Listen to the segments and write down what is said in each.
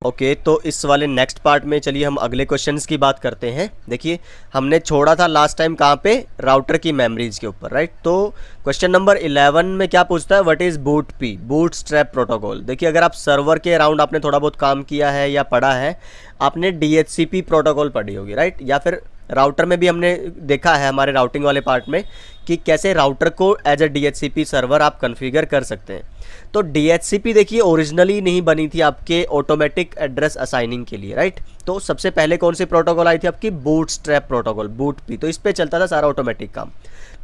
Okay, तो इस वाले नेक्स्ट पार्ट में चलिए हम अगले क्वेश्चंस की बात करते हैं। देखिए हमने छोड़ा था लास्ट टाइम कहाँ पे, राउटर की मेमोरीज के ऊपर, राइट। तो क्वेश्चन नंबर 11 में क्या पूछता है, what is boot P, boot strap protocol. देखिए अगर आप सर्वर के अराउंड आपने थोड़ा बहुत काम किया है या पढ़ा है, आपने DHCP प्रोटोकॉल पढ़ी होगी, राइट। या फिर राउटर में भी हमने देखा है हमारे राउटिंग वाले पार्ट में कि कैसे राउटर को एज ए DHCP सर्वर आप कन्फिगर कर सकते हैं। तो DHCP देखिए ओरिजिनली नहीं बनी थी आपके ऑटोमेटिक एड्रेस असाइनिंग के लिए, राइट। तो सबसे पहले कौन सी प्रोटोकॉल आई थी आपकी, boot strap protocol, boot P. तो इस पे चलता था सारा ऑटोमेटिक काम।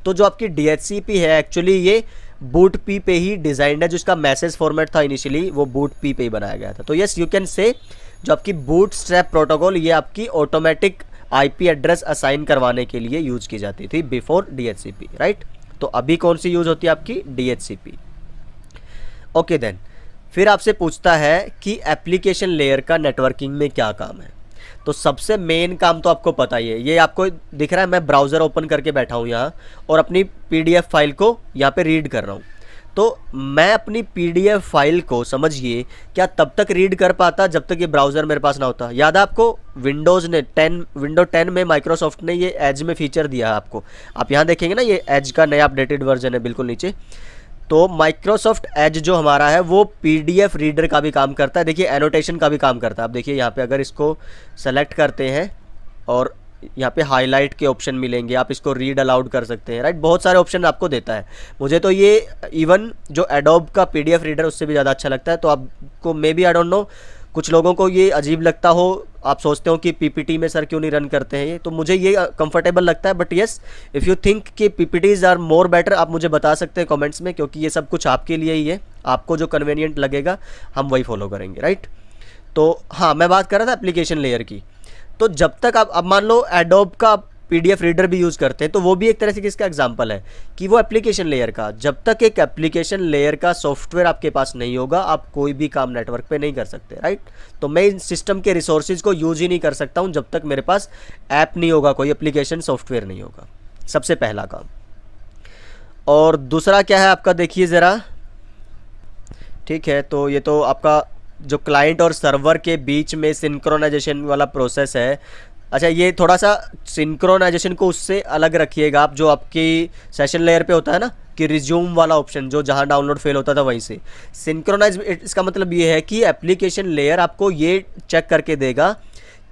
तो जो आपकी DHCP है एक्चुअली ये बूट पी पे ही डिजाइंड है, जो इसका मैसेज फॉर्मेट था इनिशियली वो बूट पी पे ही बनाया गया था। तो यस यू कैन से जो आपकी बूट स्ट्रैप प्रोटोकॉल ये आपकी ऑटोमेटिक IP एड्रेस असाइन करवाने के लिए यूज की जाती थी बिफोर DHCP, राइट। तो अभी कौन सी यूज होती है आपकी, DHCP। ओके देन फिर आपसे पूछता है कि एप्लीकेशन लेयर का नेटवर्किंग में क्या काम है। तो सबसे मेन काम तो आपको पता ही है, ये आपको दिख रहा है मैं ब्राउज़र ओपन करके बैठा हूँ यहाँ और अपनी PDF फाइल को यहाँ पे रीड कर रहा हूँ। तो मैं अपनी PDF फाइल को समझिए क्या तब तक रीड कर पाता जब तक ये ब्राउज़र मेरे पास ना होता। याद है आपको विंडोज़ ने विंडो 10 में माइक्रोसॉफ्ट ने ये एज में फीचर दिया है आपको, आप यहाँ देखेंगे ना ये एज का नया अपडेटेड वर्जन है बिल्कुल नीचे। तो माइक्रोसॉफ्ट एज जो हमारा है वो PDF रीडर का भी काम करता है, देखिए एनोटेशन का भी काम करता है। आप देखिए यहाँ पे अगर इसको सेलेक्ट करते हैं और यहाँ पे हाईलाइट के ऑप्शन मिलेंगे, आप इसको रीड अलाउड कर सकते हैं, राइट। बहुत सारे ऑप्शन आपको देता है। मुझे तो ये इवन जो एडोब का PDF रीडर उससे भी ज़्यादा अच्छा लगता है। तो आपको maybe I don't know कुछ लोगों को ये अजीब लगता हो, आप सोचते हो कि PPT में सर क्यों नहीं रन करते हैं ये, तो मुझे ये कंफर्टेबल लगता है। But yes if you think कि PPTs आर मोर बेटर, आप मुझे बता सकते हैं कमेंट्स में, क्योंकि ये सब कुछ आपके लिए ही है, आपको जो कन्वीनियंट लगेगा हम वही फॉलो करेंगे, राइट। तो हाँ मैं बात कर रहा था एप्लीकेशन लेयर की। तो जब तक आप अब मान लो एडोब का PDF रीडर भी यूज़ करते हैं, तो वो भी एक तरह से किसका एग्जांपल है कि वो एप्लीकेशन लेयर का। जब तक एक एप्लीकेशन लेयर का सॉफ्टवेयर आपके पास नहीं होगा आप कोई भी काम नेटवर्क पे नहीं कर सकते, राइट। तो मैं इन सिस्टम के रिसोर्सेज को यूज ही नहीं कर सकता हूँ जब तक मेरे पास ऐप नहीं होगा, कोई एप्लीकेशन सॉफ्टवेयर नहीं होगा, सबसे पहला काम। और दूसरा क्या है आपका, देखिए ज़रा, ठीक है। तो ये तो आपका जो क्लाइंट और सर्वर के बीच में सिंक्रोनाइजेशन वाला प्रोसेस है। अच्छा ये थोड़ा सा सिंक्रोनाइजेशन को उससे अलग रखिएगा आप, जो आपकी सेशन लेयर पे होता है ना कि रिज्यूम वाला ऑप्शन, जो जहाँ डाउनलोड फेल होता था वहीं से सिंक्रोनाइज। इसका मतलब ये है कि एप्लीकेशन लेयर आपको ये चेक करके देगा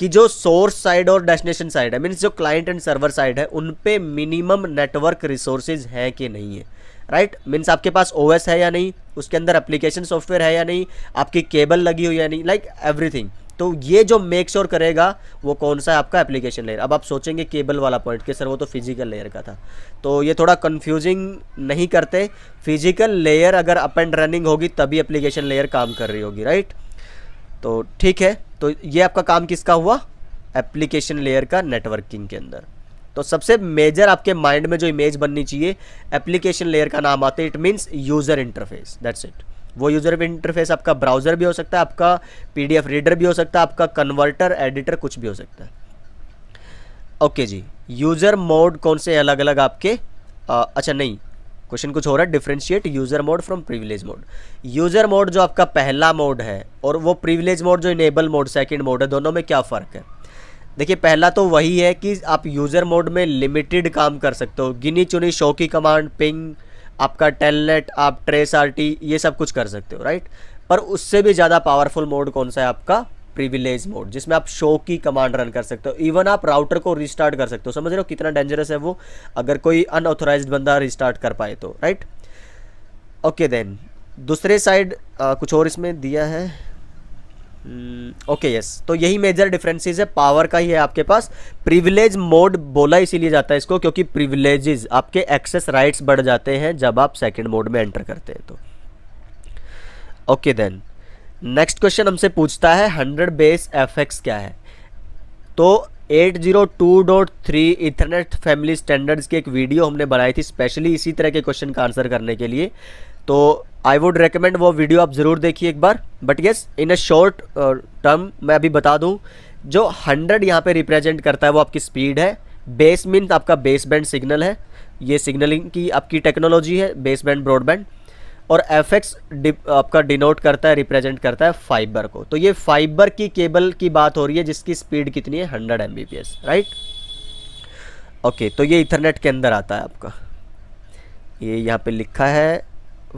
कि जो सोर्स साइड और डेस्टिनेशन साइड है, मीन्स जो क्लाइंट एंड सर्वर साइड है, उन पे मिनिमम नेटवर्क रिसोर्सेज हैं कि नहीं है, राइट। मीन्स आपके पास OS है या नहीं, उसके अंदर एप्लीकेशन सॉफ्टवेयर है या नहीं, आपकी केबल लगी हुई है या नहीं, लाइक एवरीथिंग। तो ये जो मेक श्योर करेगा वो कौन सा है आपका एप्लीकेशन लेयर। अब आप सोचेंगे केबल वाला पॉइंट कि सर वो तो फिजिकल लेयर का था, तो ये थोड़ा कंफ्यूजिंग नहीं करते। फिजिकल लेयर अगर अप एंड रनिंग होगी तभी एप्लीकेशन लेयर काम कर रही होगी, राइट। तो ठीक है, तो ये आपका काम किसका हुआ, एप्लीकेशन लेयर का नेटवर्किंग के अंदर। तो सबसे मेजर आपके माइंड में जो इमेज बननी चाहिए एप्लीकेशन लेयर का नाम आता है, it means user interface, that's it. वो यूज़र इंटरफेस आपका ब्राउज़र भी हो सकता है, आपका PDF रीडर भी हो सकता है, आपका कन्वर्टर एडिटर कुछ भी हो सकता है। ओके जी, यूज़र मोड कौन से अलग अलग आपके अच्छा नहीं, क्वेश्चन कुछ हो रहा है, differentiate user mode from privilege mode. User mode जो आपका पहला मोड है और वो प्रिविलेज मोड जो इनेबल मोड सेकंड मोड है, दोनों में क्या फ़र्क है। देखिए पहला तो वही है कि आप यूज़र मोड में लिमिटेड काम कर सकते हो, गिनी चुनी शो की कमांड, पिंग, आपका टेलनेट, आप ट्रेस RT, ये सब कुछ कर सकते हो, राइट। पर उससे भी ज़्यादा पावरफुल मोड कौन सा है आपका, प्रिविलेज मोड, जिसमें आप शो की कमांड रन कर सकते हो, इवन आप राउटर को रिस्टार्ट कर सकते हो। समझ रहे हो कितना डेंजरस है वो, अगर कोई अनऑथोराइज्ड बंदा रिस्टार्ट कर पाए तो, राइट। ओके देन दूसरे साइड कुछ और इसमें दिया है, ओके यस। तो यही मेजर डिफरेंसेस है, पावर का ही है आपके पास। प्रिविलेज मोड बोला इसीलिए जाता है इसको क्योंकि प्रिविलेजेस आपके एक्सेस राइट्स बढ़ जाते हैं जब आप सेकंड मोड में एंटर करते हैं। तो ओके देन नेक्स्ट क्वेश्चन हमसे पूछता है 100 बेस FX क्या है। तो 802.3 इथरनेट फैमिली स्टैंडर्ड्स की एक वीडियो हमने बनाई थी स्पेशली इसी तरह के क्वेश्चन का आंसर करने के लिए, तो आई वुड रेकमेंड वो वीडियो आप ज़रूर देखिए एक बार। But yes in a short term मैं अभी बता दूं, जो 100 यहाँ पे रिप्रेजेंट करता है वो आपकी स्पीड है, बेस मीन्स आपका बेस बैंड सिग्नल है, ये सिग्नलिंग की आपकी टेक्नोलॉजी है, बेस बैंड ब्रॉडबैंड, और fx आपका डिनोट करता है, रिप्रेजेंट करता है फाइबर को। तो ये फाइबर की केबल की बात हो रही है जिसकी स्पीड कितनी है 100 Mbps, राइट। ओके, तो ये इथरनेट के अंदर आता है आपका, ये यहाँ पे लिखा है।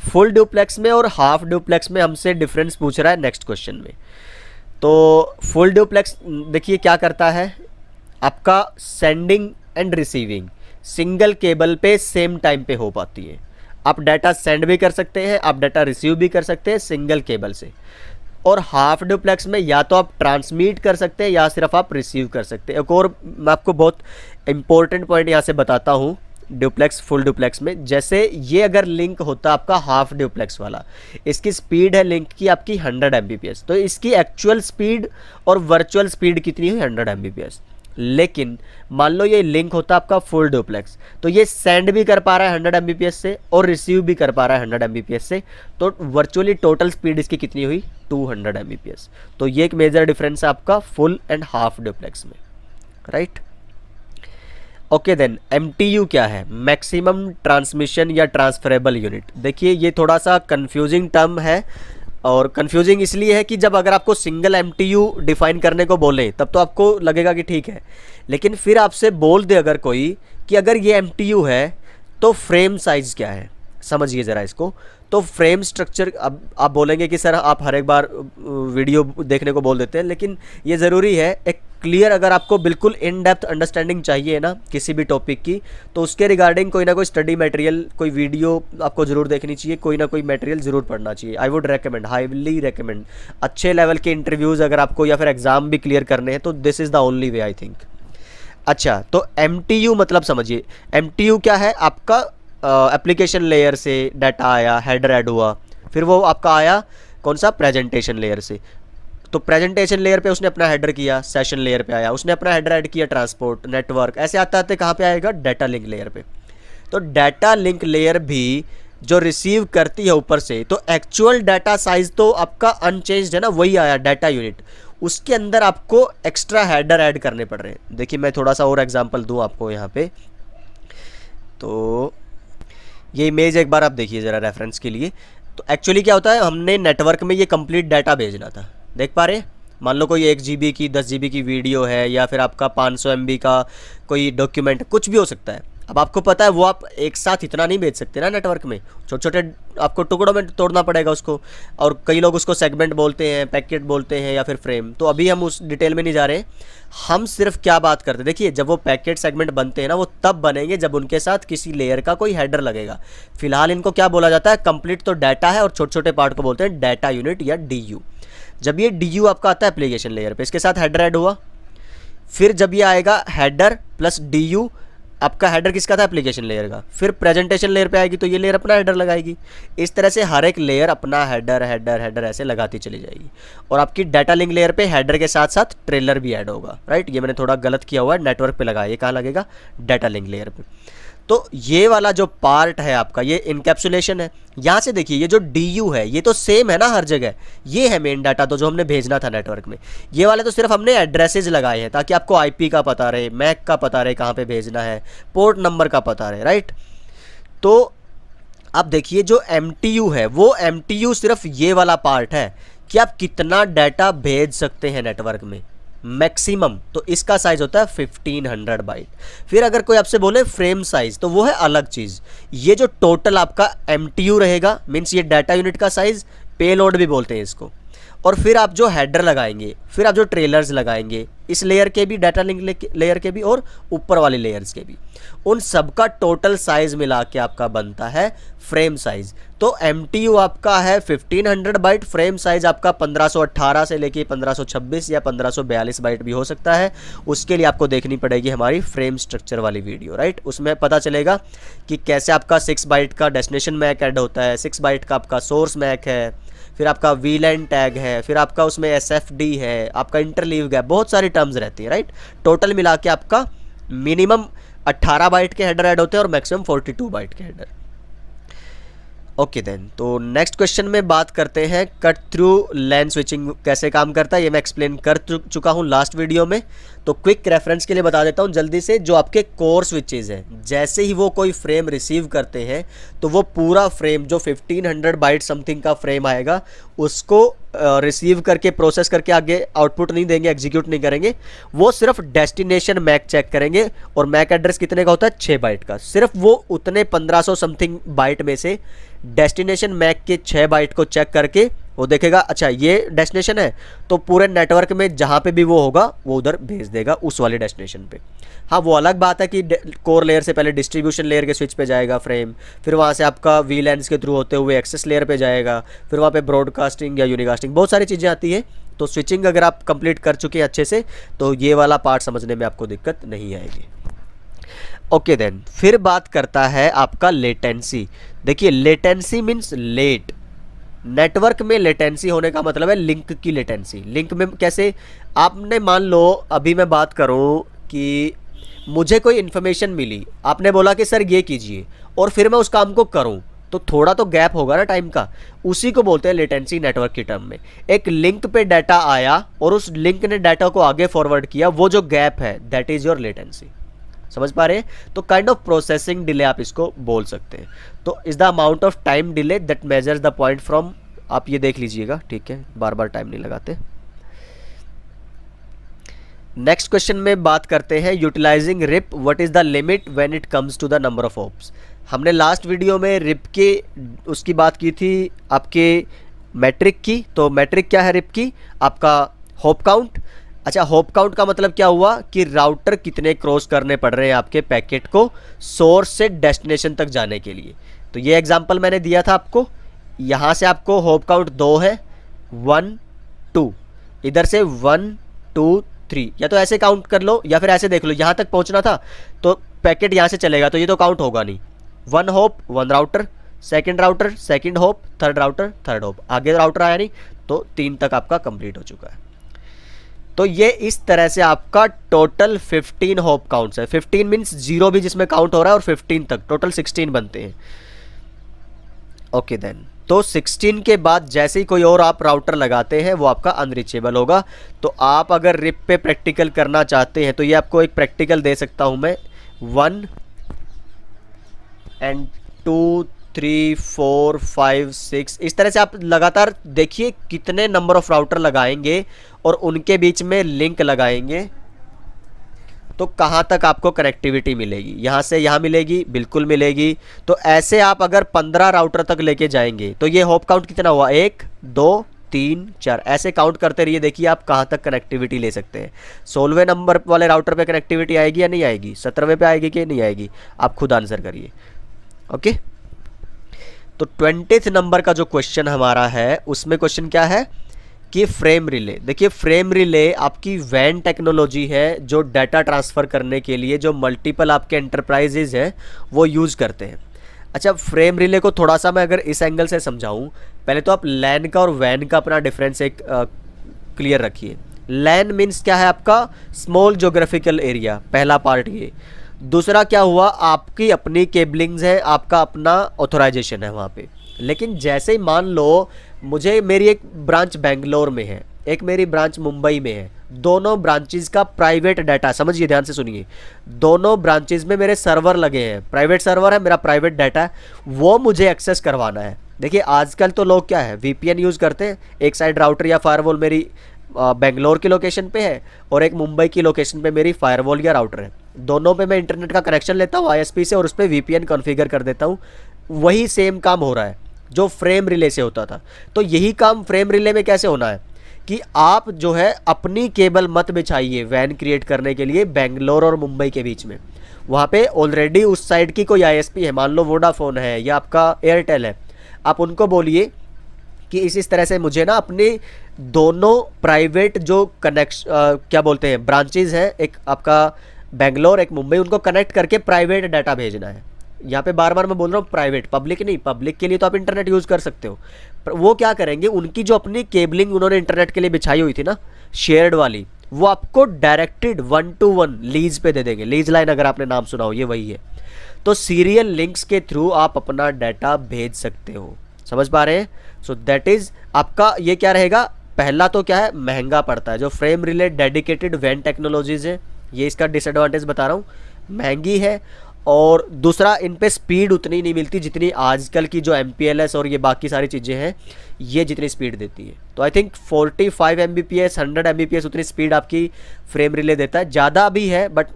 फुल डुप्लेक्स में और हाफ डुप्लेक्स में हमसे डिफरेंस पूछ रहा है नेक्स्ट क्वेश्चन में। तो फुल डुप्लेक्स देखिए क्या करता है, आपका sending end receiving single cable पे सेम टाइम पे हो पाती है। आप डाटा सेंड भी कर सकते हैं, आप डाटा रिसीव भी कर सकते हैं सिंगल केबल से। और हाफ डुप्लेक्स में या तो आप ट्रांसमिट कर सकते हैं या सिर्फ आप रिसीव कर सकते हैं। एक और मैं आपको बहुत इंपॉर्टेंट पॉइंट यहाँ से बताता हूँ डुप्लेक्स फुल डुप्लेक्स में। जैसे ये अगर लिंक होता आपका हाफ डुप्लेक्स वाला, इसकी स्पीड है लिंक की आपकी 100 Mbps, तो इसकी एक्चुअल स्पीड और वर्चुअल स्पीड कितनी हुई 100 Mbps। लेकिन मान लो ये लिंक होता आपका फुल डुप्लेक्स, तो ये सेंड भी कर पा रहा है 100 Mbps से और रिसीव भी कर पा रहा है 100 Mbps से, तो वर्चुअली टोटल स्पीड इसकी कितनी हुई 200 Mbps। तो ये एक मेजर डिफरेंस है आपका फुल एंड हाफ डुप्लेक्स में, राइट। ओके देन MTU क्या है, मैक्सिमम ट्रांसमिशन या ट्रांसफरेबल यूनिट। देखिए ये थोड़ा सा कंफ्यूजिंग टर्म है, और कंफ्यूजिंग इसलिए है कि जब अगर आपको सिंगल MTU डिफाइन करने को बोले तब तो आपको लगेगा कि ठीक है, लेकिन फिर आपसे बोल दे अगर कोई कि अगर ये MTU है तो फ्रेम साइज़ क्या है, समझिए ज़रा इसको। तो फ्रेम स्ट्रक्चर, अब आप बोलेंगे कि सर आप हर एक बार वीडियो देखने को बोल देते हैं, लेकिन ये ज़रूरी है एक क्लियर, अगर आपको बिल्कुल इन डेप्थ अंडरस्टैंडिंग चाहिए ना किसी भी टॉपिक की, तो उसके रिगार्डिंग कोई ना कोई स्टडी मटेरियल, कोई वीडियो आपको ज़रूर देखनी चाहिए, कोई ना कोई मटेरियल ज़रूर पढ़ना चाहिए। आई वुड रेकमेंड, हाईली रेकमेंड। अच्छे लेवल के इंटरव्यूज़ अगर आपको या फिर एग्ज़ाम भी क्लियर करने हैं तो this is the only way I think. अच्छा, तो MTU मतलब समझिए, MTU क्या है, आपका एप्लीकेशन लेयर से डाटा आया, हेडर ऐड हुआ, फिर वो आपका आया कौन सा, प्रेजेंटेशन लेयर से। तो प्रेजेंटेशन लेयर पे उसने अपना हेडर किया, सेशन लेयर पे आया, उसने अपना हेडर ऐड किया, ट्रांसपोर्ट, नेटवर्क, ऐसे आते आते कहाँ पे आएगा, डाटा लिंक लेयर पे। तो डाटा लिंक लेयर भी जो रिसीव करती है ऊपर से, तो एक्चुअल डाटा साइज तो आपका अनचेंज्ड है ना, वही आया डाटा यूनिट, उसके अंदर आपको एक्स्ट्रा हेडर ऐड करने पड़ रहे हैं। देखिए मैं थोड़ा सा और एग्जांपल दूं आपको यहाँ पे, तो ये इमेज एक बार आप देखिए ज़रा रेफरेंस के लिए। तो एक्चुअली क्या होता है, हमने नेटवर्क में ये कंप्लीट डाटा भेजना था, देख पा रहे हैं। मान लो कोई 1 GB की 10 GB की वीडियो है, या फिर आपका 500 MB का कोई डॉक्यूमेंट, कुछ भी हो सकता है। अब आपको पता है वो आप एक साथ इतना नहीं भेज सकते ना नेटवर्क में, छोटे छोटे आपको टुकड़ों में तोड़ना पड़ेगा उसको, और कई लोग उसको सेगमेंट बोलते हैं, पैकेट बोलते हैं, या फिर फ्रेम। तो अभी हम उस डिटेल में नहीं जा रहे, हम सिर्फ क्या बात करते हैं, देखिए जब वो पैकेट सेगमेंट बनते हैं ना, वो तब बनेंगे जब उनके साथ किसी लेयर का कोई हेडर लगेगा। फिलहाल इनको क्या बोला जाता है, कंप्लीट तो डाटा है और छोटे छोटे पार्ट को बोलते हैं डाटा यूनिट या DU। जब ये DU आपका आता है एप्लीकेशन लेयर पे, इसके साथ हेडर ऐड हुआ, फिर जब ये आएगा हेडर प्लस DU, आपका हेडर किसका था, एप्लीकेशन लेयर का, फिर प्रेजेंटेशन लेयर पे आएगी तो ये लेयर अपना हेडर लगाएगी। इस तरह से हर एक लेयर अपना हेडर हेडर हेडर ऐसे लगाती चली जाएगी। और आपकी डाटा लिंक लेयर पे हेडर के साथ साथ ट्रेलर भी ऐड होगा, राइट। ये मैंने थोड़ा गलत किया हुआ है, नेटवर्क पे लगाया, ये कहाँ लगेगा, डाटा लिंक लेयर पे। तो ये वाला जो पार्ट है आपका, ये इनकैप्सुलेशन है। यहाँ से देखिए ये जो DU है ये तो सेम है ना हर जगह, ये है मेन डाटा तो जो हमने भेजना था नेटवर्क में। ये वाले तो सिर्फ हमने एड्रेसेज लगाए हैं ताकि आपको IP का पता रहे, मैक का पता रहे कहाँ पे भेजना है, पोर्ट नंबर का पता रहे, राइट। तो अब देखिए जो MTU है, वो MTU सिर्फ ये वाला पार्ट है कि आप कितना डाटा भेज सकते हैं नेटवर्क में मैक्सिमम। तो इसका साइज होता है 1500 बाइट। फिर अगर कोई आपसे बोले फ्रेम साइज, तो वो है अलग चीज़। ये जो टोटल आपका MTU रहेगा, मीन्स ये डाटा यूनिट का साइज, पेलोड भी बोलते हैं इसको। और फिर आप जो हेडर लगाएंगे, फिर आप जो ट्रेलर्स लगाएंगे, इस लेयर के भी, डाटा लिंक लेयर के भी और ऊपर वाले लेयर्स के भी, उन सबका टोटल साइज मिला के आपका बनता है फ्रेम साइज। तो MTU आपका है 1500 बाइट, फ्रेम साइज आपका 1518 से लेके 1526 या 1542 बाइट भी हो सकता है। उसके लिए आपको देखनी पड़ेगी हमारी फ्रेम स्ट्रक्चर वाली वीडियो, राइट। उसमें पता चलेगा कि कैसे आपका 6 बाइट का डेस्टिनेशन मैक ऐड होता है, 6 बाइट का आपका सोर्स मैक है, फिर आपका VLAN टैग है, फिर आपका उसमें SFD है, आपका इंटरलीव गैप, बहुत सारी टर्म्स रहती हैं, राइट। टोटल मिला के आपका मिनिमम 18 बाइट के हेडर ऐड होते हैं और मैक्सिमम 42 बाइट के हेडर। ओके देन, तो नेक्स्ट क्वेश्चन में बात करते हैं कट थ्रू लैन स्विचिंग कैसे काम करता है। ये मैं एक्सप्लेन कर चुका हूँ लास्ट वीडियो में, तो क्विक रेफरेंस के लिए बता देता हूँ जल्दी से। जो आपके कोर स्विचेज हैं, जैसे ही वो कोई फ्रेम रिसीव करते हैं तो वो पूरा फ्रेम जो 1500 बाइट समथिंग का फ्रेम आएगा उसको रिसीव करके प्रोसेस करके आगे आउटपुट नहीं देंगे, एग्जीक्यूट नहीं करेंगे। वो सिर्फ डेस्टिनेशन मैक चेक करेंगे, और मैक एड्रेस कितने का होता है 6 बाइट का। सिर्फ वो उतने 1500 समथिंग बाइट में से डेस्टिनेशन मैक के 6 बाइट को चेक करके वो देखेगा अच्छा ये डेस्टिनेशन है, तो पूरे नेटवर्क में जहाँ पे भी वो होगा वो उधर भेज देगा उस वाले डेस्टिनेशन पे। हाँ, वो अलग बात है कि कोर लेयर से पहले डिस्ट्रीब्यूशन लेयर के स्विच पे जाएगा फ्रेम, फिर वहाँ से आपका वीलैन्स के थ्रू होते हुए एक्सेस लेयर पे जाएगा, फिर वहाँ पे ब्रॉडकास्टिंग या यूनिकास्टिंग बहुत सारी चीज़ें आती है। तो स्विचिंग अगर आप कंप्लीट कर चुके हैं अच्छे से तो ये वाला पार्ट समझने में आपको दिक्कत नहीं आएगी। ओके देन, फिर बात करता है आपका लेटेंसी। देखिए लेटेंसी मीन्स लेट। नेटवर्क में लेटेंसी होने का मतलब है लिंक की लेटेंसी। लिंक में कैसे, आपने मान लो अभी मैं बात करूं कि मुझे कोई इन्फॉर्मेशन मिली, आपने बोला कि सर ये कीजिए, और फिर मैं उस काम को करूं, तो थोड़ा तो गैप होगा ना टाइम का। उसी को बोलते हैं लेटेंसी नेटवर्क की टर्म में। एक लिंक पे डाटा आया और उस लिंक ने डाटा को आगे फॉरवर्ड किया, वो जो गैप है दैट इज योर लेटेंसी। समझ पा रहे हैं? तो काइंड ऑफ प्रोसेसिंग डिले आप इसको बोल सकते हैं। तो is the amount of time delay that measures the point from, आप ये देख लीजिएगा, ठीक है, बार बार टाइम नहीं लगाते। नेक्स्ट क्वेश्चन में बात करते हैं utilising RIP, what is the limit when it comes to the number of hops. हमने लास्ट वीडियो में रिप के उसकी बात की थी, आपके मैट्रिक की। तो मैट्रिक क्या है रिप की? आपका होप काउंट। अच्छा, होप काउंट का मतलब क्या हुआ कि राउटर कितने क्रॉस करने पड़ रहे हैं आपके पैकेट को सोर्स से डेस्टिनेशन तक जाने के लिए। तो ये एग्जांपल मैंने दिया था आपको। यहाँ से आपको होप काउंट 2 है, 1 2, इधर से 1 2 3, या तो ऐसे काउंट कर लो या फिर ऐसे देख लो, यहाँ तक पहुँचना था तो पैकेट यहाँ से चलेगा, तो ये तो काउंट होगा नहीं। 1 hope 1 router, second router second hope, third router third hope, आगे राउटर आया नहीं, तो 3 तक आपका कंप्लीट हो चुका है। तो ये इस तरह से आपका टोटल 15 होप काउंट्स है। 15 मीन्स 0 भी जिसमें काउंट हो रहा है और 15 तक, टोटल 16 बनते हैं। ओके देन, तो 16 के बाद जैसे ही कोई और आप राउटर लगाते हैं वो आपका अनरीचेबल होगा। तो आप अगर रिप पे प्रैक्टिकल करना चाहते हैं तो ये आपको एक प्रैक्टिकल दे सकता हूं मैं, 1 and 2 3 4 5 6, इस तरह से आप लगातार देखिए कितने नंबर ऑफ राउटर लगाएंगे और उनके बीच में लिंक लगाएंगे तो कहाँ तक आपको कनेक्टिविटी मिलेगी। यहाँ से यहाँ मिलेगी, बिल्कुल मिलेगी। तो ऐसे आप अगर 15 राउटर तक लेके जाएंगे तो ये होप काउंट कितना हुआ, 1 2 3 4, ऐसे काउंट करते रहिए, देखिए आप कहाँ तक कनेक्टिविटी ले सकते हैं। 16वें नंबर वाले राउटर पे कनेक्टिविटी आएगी या नहीं आएगी, 17वें पे आएगी कि नहीं आएगी, आप खुद आंसर करिए। ओके, तो 20th नंबर का जो क्वेश्चन हमारा है उसमें क्वेश्चन क्या है कि फ्रेम रिले। देखिए फ्रेम रिले आपकी वैन टेक्नोलॉजी है जो डाटा ट्रांसफ़र करने के लिए जो मल्टीपल आपके एंटरप्राइजेज हैं वो यूज़ करते हैं। अच्छा, फ्रेम रिले को थोड़ा सा मैं अगर इस एंगल से समझाऊं, पहले तो आप लैन का और वैन का अपना डिफरेंस एक क्लियर रखिए। लैन मीन्स क्या है आपका स्मॉल ज्योग्राफिकल एरिया, पहला पार्ट ये। दूसरा क्या हुआ, आपकी अपनी केबलिंग्स है, आपका अपना ऑथोराइजेशन है वहाँ पे। लेकिन जैसे ही मान लो मुझे मेरी एक ब्रांच बेंगलोर में है, एक मेरी ब्रांच मुंबई में है, दोनों ब्रांचेस का प्राइवेट डाटा, समझिए ध्यान से सुनिए, दोनों ब्रांचेस में मेरे सर्वर लगे हैं, प्राइवेट सर्वर है, मेरा प्राइवेट डाटा है, वो मुझे एक्सेस करवाना है। देखिए आजकल तो लोग क्या है वीपीएन यूज़ करते हैं, एक साइड राउटर या फायरवॉल मेरी बेंगलोर की लोकेशन पे है और एक मुंबई की लोकेशन पे मेरी फायरवॉल या राउटर है। दोनों पे मैं इंटरनेट का कनेक्शन लेता हूँ आईएसपी से और उस पर वीपीएन कॉन्फ़िगर कर देता हूँ। वही सेम काम हो रहा है जो फ्रेम रिले से होता था। तो यही काम फ्रेम रिले में कैसे होना है कि आप जो है अपनी केबल मत बिछाइए वैन क्रिएट करने के लिए बेंगलोर और मुंबई के बीच में। वहाँ पे ऑलरेडी उस साइड की कोई आईएसपी है, मान लो वोडाफोन है या आपका एयरटेल है, आप उनको बोलिए कि इस तरह से मुझे ना अपने दोनों प्राइवेट जो क्या बोलते हैं ब्रांचेज हैं, एक आपका बेंगलोर एक मुंबई, उनको कनेक्ट करके प्राइवेट डाटा भेजना है। यहाँ पे बार बार मैं बोल रहा हूँ प्राइवेट, पब्लिक नहीं। पब्लिक के लिए तो आप इंटरनेट यूज़ कर सकते हो। वो क्या करेंगे, उनकी जो अपनी केबलिंग उन्होंने इंटरनेट के लिए बिछाई हुई थी ना शेयर्ड वाली, वो आपको डायरेक्टेड 1 to 1 लीज पे दे देंगे। लीज लाइन अगर आपने नाम सुना हो, ये वही है। तो सीरियल लिंक्स के थ्रू आप अपना डाटा भेज सकते हो, समझ पा रहे हैं। सो दैट इज़ आपका ये क्या रहेगा, पहला तो क्या है, महंगा पड़ता है। जो फ्रेम रिले डेडिकेटेड वैन टेक्नोलॉजीज़ है, ये इसका डिसएडवांटेज बता रहा हूँ, महंगी है। और दूसरा, इन पे स्पीड उतनी नहीं मिलती जितनी आजकल की जो MPLS और ये बाकी सारी चीज़ें हैं, ये जितनी स्पीड देती है। तो आई थिंक 45 Mbps 100 Mbps उतनी स्पीड आपकी फ्रेम रिले देता है, ज़्यादा भी है। बट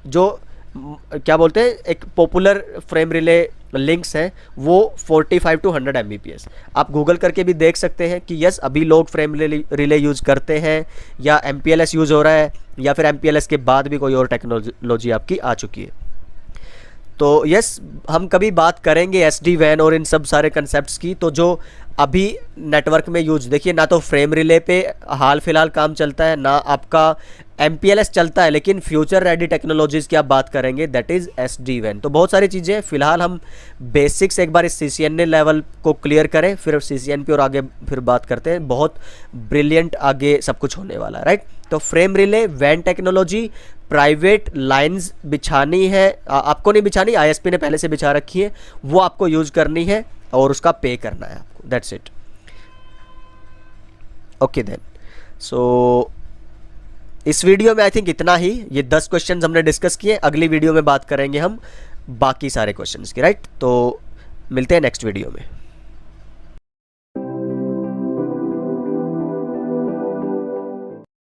जो क्या बोलते हैं, एक पॉपुलर फ्रेम रिले लिंक्स हैं वो 45 to 100 Mbps। आप गूगल करके भी देख सकते हैं कि यस, अभी लोग फ्रेम रिले यूज़ करते हैं, या MPLS यूज़ हो रहा है, या फिर MPLS के बाद भी कोई और टेक्नोलॉजी आपकी आ चुकी है। तो यस, हम कभी बात करेंगे SD वैन और इन सब सारे कंसेप्ट्स की। तो जो अभी नेटवर्क में यूज, देखिए ना तो फ्रेम रिले पे हाल फिलहाल काम चलता है, ना आपका MPLS चलता है, लेकिन फ्यूचर रेडी टेक्नोलॉजीज़ की आप बात करेंगे, दैट इज़ SD वैन। तो बहुत सारी चीज़ें हैं। फिलहाल हम बेसिक्स एक बार इस CCNA लेवल को क्लियर करें, फिर CCNP और आगे फिर बात करते हैं। बहुत ब्रिलियंट आगे सब कुछ होने वाला है, राइट। तो फ्रेम रिले वैन टेक्नोलॉजी, प्राइवेट लाइंस बिछानी है, आपको नहीं बिछानी, ISP ने पहले से बिछा रखी है, वो आपको यूज़ करनी है और उसका पे करना है आपको, दैट्स इट। ओके देन, सो इस वीडियो में आई थिंक इतना ही। ये 10 क्वेश्चंस हमने डिस्कस किए, अगली वीडियो में बात करेंगे हम बाकी सारे क्वेश्चंस की, राइट। तो मिलते हैं नेक्स्ट वीडियो में।